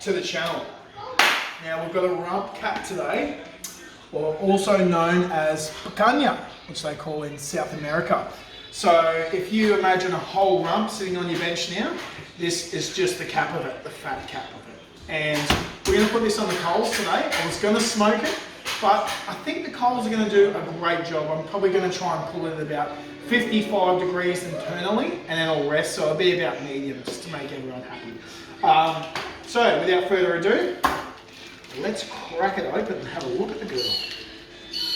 to the channel. Now we've got a rump cap today, or also known as picanha, which they call in South America. So if you imagine a whole rump sitting on your bench now, this is just the cap of it, the fat cap of it. And we're going to put this on the coals today. I was going to smoke it, but I think the coals are going to do a great job. I'm probably going to try and pull it at about 55 degrees internally, and then I'll rest, so it'll be about medium, just to make everyone happy. So without further ado, let's crack it open and have a look at the girl.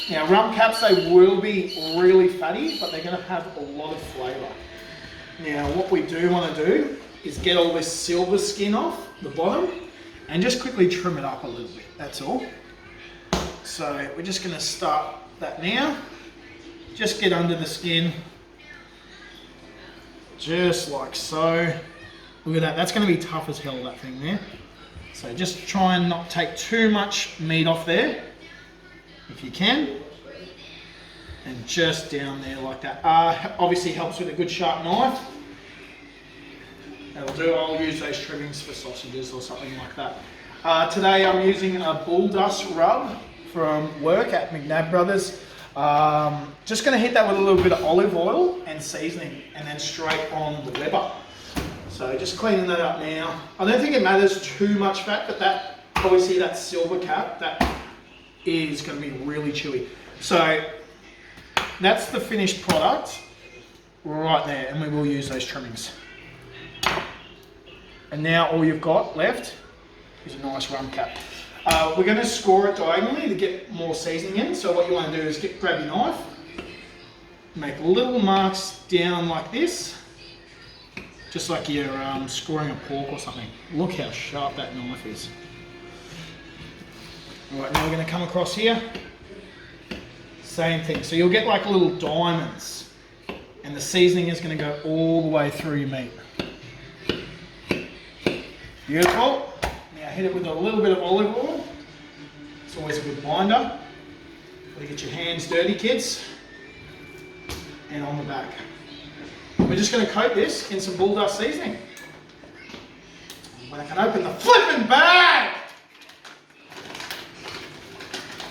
Now rump caps, they will be really fatty, but they're going to have a lot of flavour. Now what we do want to do is get all this silver skin off the bottom and just quickly trim it up a little bit, that's all. So we're just going to start that now. Just get under the skin, just like so. Look at that, that's going to be tough as hell, that thing there. So just try and not take too much meat off there, if you can. And just down there like that. Obviously helps with a good sharp knife. That'll do. I'll use those trimmings for sausages or something like that. Today I'm using a bull dust rub from work at McNabb Brothers. Just going to hit that with a little bit of olive oil and seasoning, and then straight on the Weber. So just cleaning that up now. I don't think it matters too much fat, but that, obviously that silver cap, that is going to be really chewy. So that's the finished product right there, and we will use those trimmings. And now all you've got left is a nice rump cap. We're going to score it diagonally to get more seasoning in. So what you want to do is grab your knife, make little marks down like this, just like you're scoring a pork or something. Look how sharp that knife is. All right, now we're going to come across here. Same thing. So you'll get like little diamonds, and the seasoning is going to go all the way through your meat. Beautiful. Now hit it with a little bit of olive oil. It's always a good binder. Gotta get your hands dirty, kids. And on the back. We're just going to coat this in some bull dust seasoning. When I can open the flipping bag!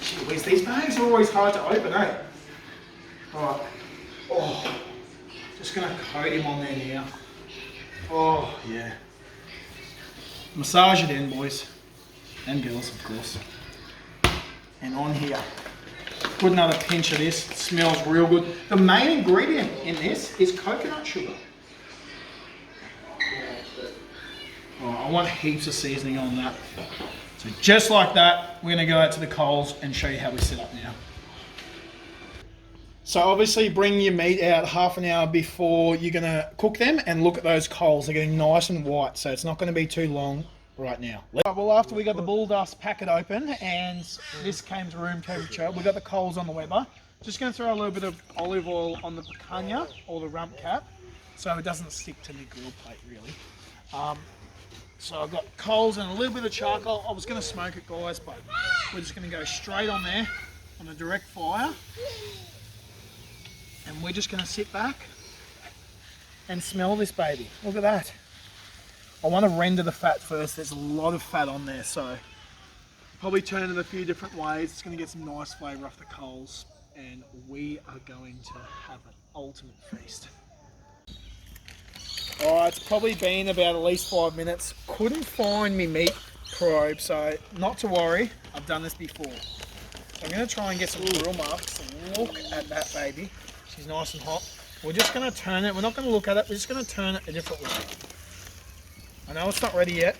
Gee whiz, these bags are always hard to open, eh? Alright. Oh, just going to coat him on there now. Oh, yeah. Massage it in, boys. And girls, of course. And on here. Put another pinch of this. It smells real good. The main ingredient in this is coconut sugar. Oh, I want heaps of seasoning on that. So just like that, we're going to go out to the coals and show you how we set up now. So obviously bring your meat out half an hour before you're going to cook them, and look at those coals. They're getting nice and white, so it's not going to be too long right now. Well, after we got the bull dust packet open and this came to room temperature, we got the coals on the Weber. Just going to throw a little bit of olive oil on the picanha or the rump cap so it doesn't stick to the grill plate really. So I've got coals and a little bit of charcoal. I was going to smoke it, guys, but we're just going to go straight on there on a direct fire. And we're just going to sit back and smell this baby. Look at that. I want to render the fat first. There's a lot of fat on there, so probably turn it a few different ways. It's going to get some nice flavour off the coals, and we are going to have an ultimate feast. Alright, it's probably been about at least 5 minutes. Couldn't find me meat probe, so not to worry. I've done this before. I'm going to try and get some grill marks. Look at that baby. She's nice and hot. We're just going to turn it. We're not going to look at it. We're just going to turn it a different way. I know it's not ready yet.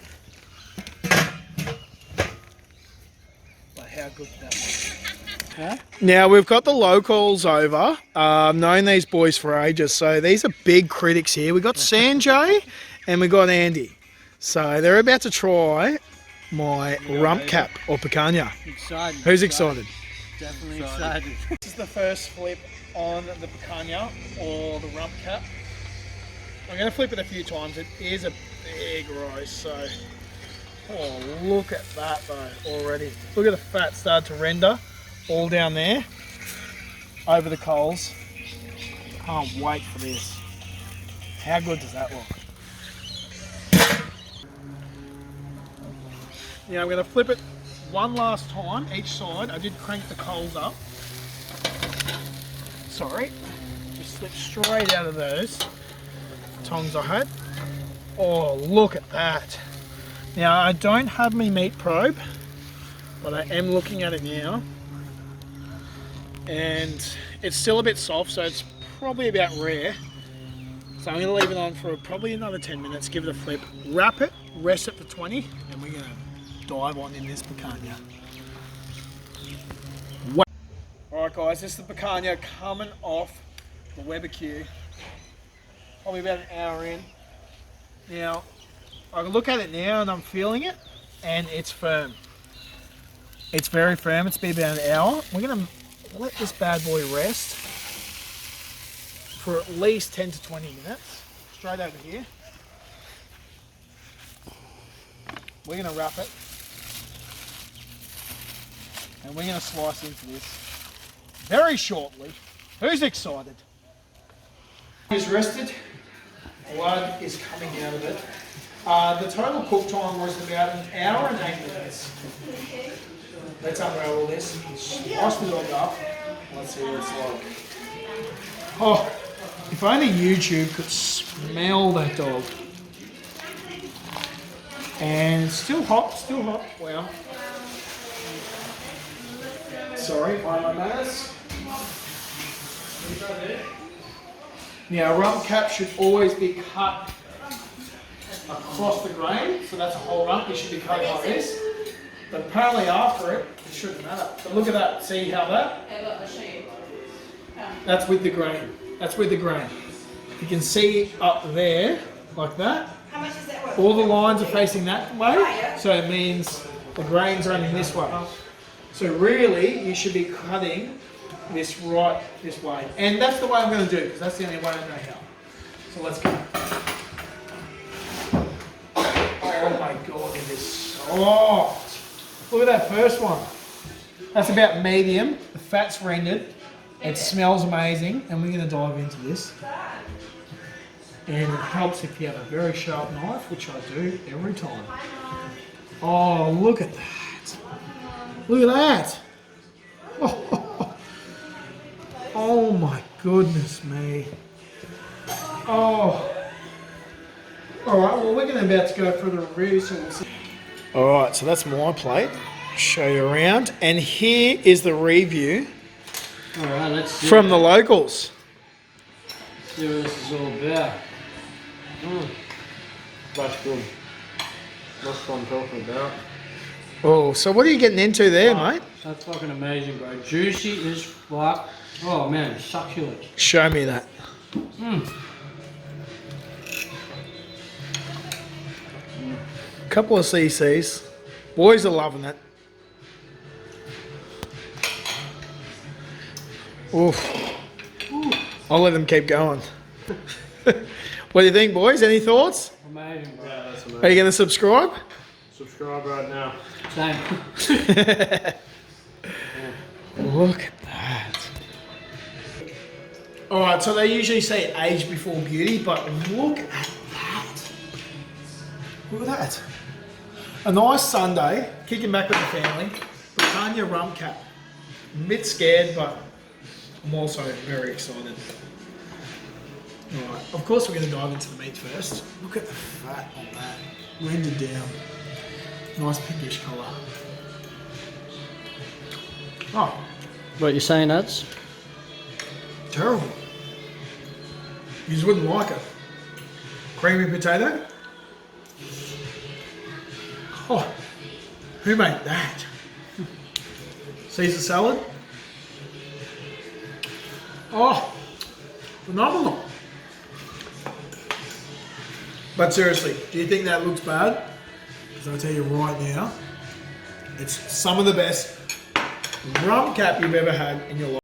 But how good that was. Huh? Now we've got the locals over. I've known these boys for ages, so these are big critics here. We've got Sanjay and we've got Andy. So they're about to try my rump cap or picanha. Excited. Who's excited? Definitely excited. This is the first flip on the picanha or the rump cap. I'm going to flip it a few times. It is a big roast, so oh, look at that though already. Look at the fat start to render all down there over the coals. Can't wait for this. How good does that look? Now I'm going to flip it one last time each side. I did crank the coals up. Sorry. Just slipped straight out of those tongs I had. Oh, look at that. Now I don't have my meat probe, but I am looking at it now. And it's still a bit soft, so it's probably about rare. So I'm going to leave it on for probably another 10 minutes, give it a flip, wrap it, rest it for 20, and we're going to dive on in this picanha. Alright guys, this is the picanha coming off the Weber-Q. Probably about an hour in. Now, I can look at it now and I'm feeling it, and it's firm. It's very firm. It's been about an hour. We're going to let this bad boy rest for at least 10 to 20 minutes. Straight over here. We're going to wrap it. And we're going to slice into this very shortly. Who's excited? It's rested. Blood is coming out of it. The total cook time was about an hour and 8 minutes. Let's unravel this. Slice the dog up. Let's see what it's like. Oh, if only YouTube could smell that dog. And it's still hot, still hot. Wow. Sorry, mind my manners. Now, rump cap should always be cut across the grain, so that's a whole rump. It should be cut like this. But apparently after it, it shouldn't matter. But look at that. See how that? That's with the grain. That's with the grain. You can see up there, like that. How much is that worth? All the lines are facing that way, so it means the grain's running this way. So really, you should be cutting this right this way. And that's the way I'm going to do, because that's the only way I know how. So let's go. Oh my God, it is soft. Look at that first one. That's about medium. The fat's rendered. It smells amazing, and we're going to dive into this. And it helps if you have a very sharp knife, which I do every time. Oh, look at that. Look at that. Oh my goodness me. Oh. Alright, well we're about to go for the review, so we'll see. Alright, so that's my plate. Show you around. And here is the review from the locals. See what this is all about. That's good. That's what I'm talking about. Oh, so what are you getting into there, mate? That's fucking amazing, bro. Juicy as fuck. Oh man, succulent. Show me that. Couple of CCs. Boys are loving it. Oof. I'll let them keep going. What do you think, boys? Any thoughts? Amazing, bro. Yeah, that's amazing. Are you going to subscribe? Subscribe right now. Same. Look at that. Alright, so they usually say age before beauty, but look at that. Look at that. A nice Sunday, kicking back with the family. Picanha rump cap. I'm a bit scared, but I'm also very excited. Alright, of course we're going to dive into the meat first. Look at the fat on that. Rendered down. Nice pinkish colour. Oh. What you're saying, Ads? Terrible. You just wouldn't like it. Creamy potato. Oh, who made that? Caesar salad. Oh, phenomenal. But seriously, do you think that looks bad? Because I'll tell you right now, it's some of the best rump cap you've ever had in your life.